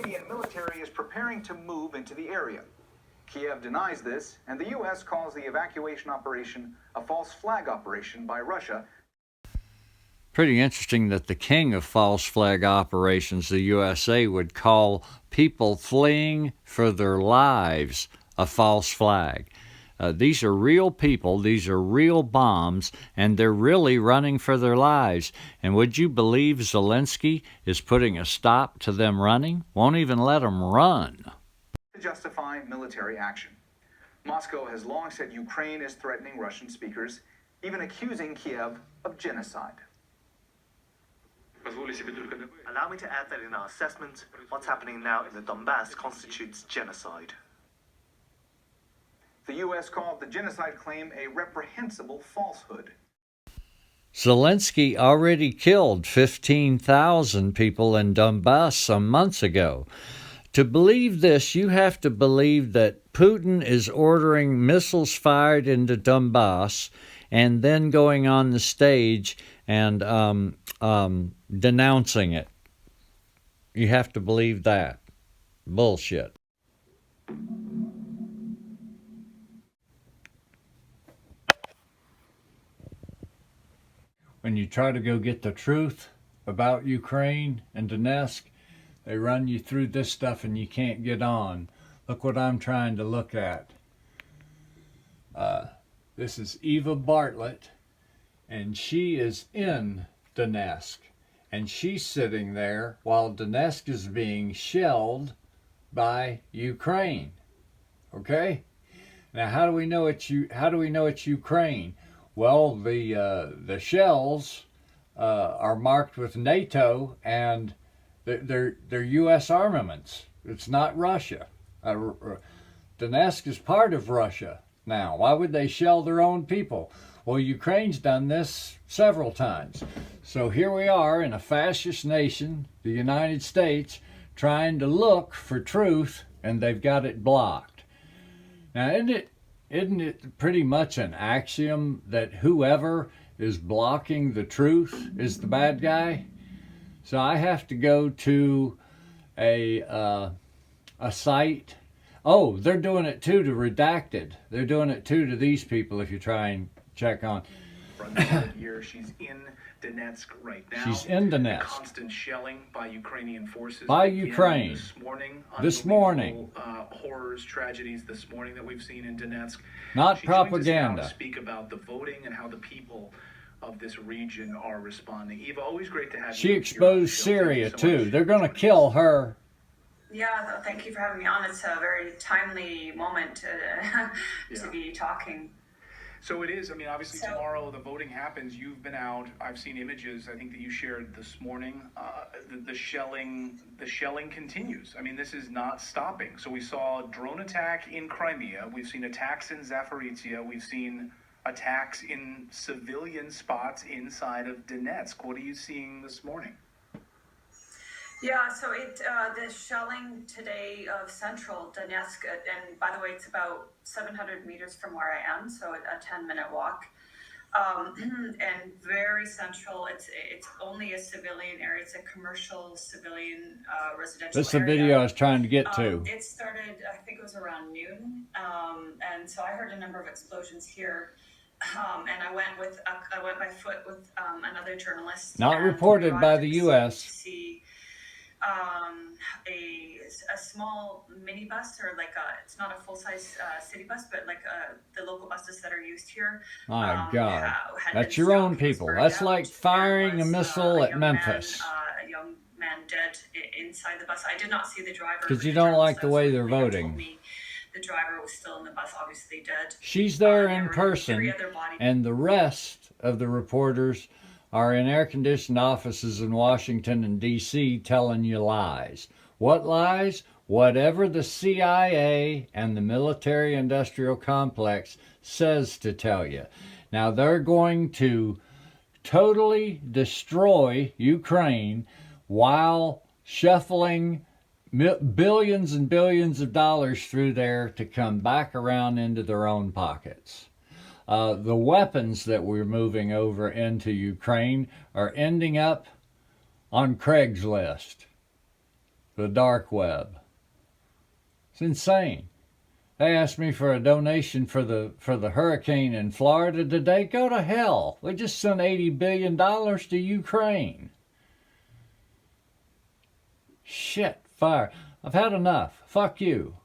Ukrainian military is preparing to move into the area. Kiev denies this, and the U.S. calls the evacuation operation a false flag operation by Russia. Pretty interesting that the king of false flag operations, the USA, would call people fleeing for their lives a false flag. These are real people, these are real bombs, and they're really running for their lives. And would you believe Zelensky is putting a stop to them running? Won't even let them run. To justify military action. Moscow has long said Ukraine is threatening Russian speakers, even accusing Kiev of genocide. Allow me to add that in our assessment, what's happening now in the Donbass constitutes genocide. The U.S. called the genocide claim a reprehensible falsehood. Zelensky already killed 15,000 people in Donbass some months ago. To believe this, you have to believe that Putin is ordering missiles fired into Donbass and then going on the stage and denouncing it. You have to believe that. Bullshit. When you try to go get the truth about Ukraine and Donetsk, they run you through this stuff and you can't get on. Look what I'm trying to look at. This is Eva Bartlett, and she is in Donetsk. And she's sitting there while Donetsk is being shelled by Ukraine. Okay? Now, how do we know it's Ukraine? Well, the shells are marked with NATO, and they're U.S. armaments. It's not Russia. Donetsk is part of Russia now. Why would they shell their own people? Well, Ukraine's done this several times. So here we are in a fascist nation, the United States, trying to look for truth, and they've got it blocked. Now, isn't it pretty much an axiom that whoever is blocking the truth is the bad guy? So I have to go to a site. Oh, they're doing it too to Redacted. They're doing it too to these people if you try and check on. She's in Donetsk right now. She's in Donetsk. Constant shelling by Ukrainian forces. By Ukraine. This morning. Horrors, tragedies this morning that we've seen in Donetsk. Not She propaganda. joins us now to speak about the voting and how the people of this region are responding. Eva, always great to have you. She exposed Syria too. They're going to kill her. Yeah, thank you for having me on. It's a very timely moment to be talking. So it is. I mean, obviously tomorrow the voting happens. You've been out. I've seen images, I think, that you shared this morning. The shelling continues. I mean, this is not stopping. So we saw a drone attack in Crimea. We've seen attacks in Zaporizhia. We've seen attacks in civilian spots inside of Donetsk. What are you seeing this morning? Yeah, so the shelling today of central Donetsk, and by the way, it's about 700 meters from where I am, so a 10-minute walk, and very central. It's only a civilian area. It's a commercial civilian residential This is the area. video I was trying to get to. It started, I think it was around noon, and so I heard a number of explosions here. And I went by foot with another journalist. Not reported by the U.S. A small minibus, or it's not a full-size city bus, but the local buses that are used here. My God, that's your own people. That's like firing a missile at Memphis. A young man dead inside the bus. I did not see the driver. Because you don't like the way they're voting. The driver was still in the bus, obviously dead. She's there in person, and the rest of the reporters are in air-conditioned offices in Washington and D.C. telling you lies. What lies? Whatever the CIA and the military-industrial complex says to tell you. Now, they're going to totally destroy Ukraine while shuffling billions and billions of dollars through there to come back around into their own pockets. The weapons that we're moving over into Ukraine are ending up on Craigslist. the dark web. It's insane. They asked me for a donation for the hurricane in Florida today. Go to hell. We just sent $80 billion to Ukraine. Shit, fire. I've had enough. Fuck you.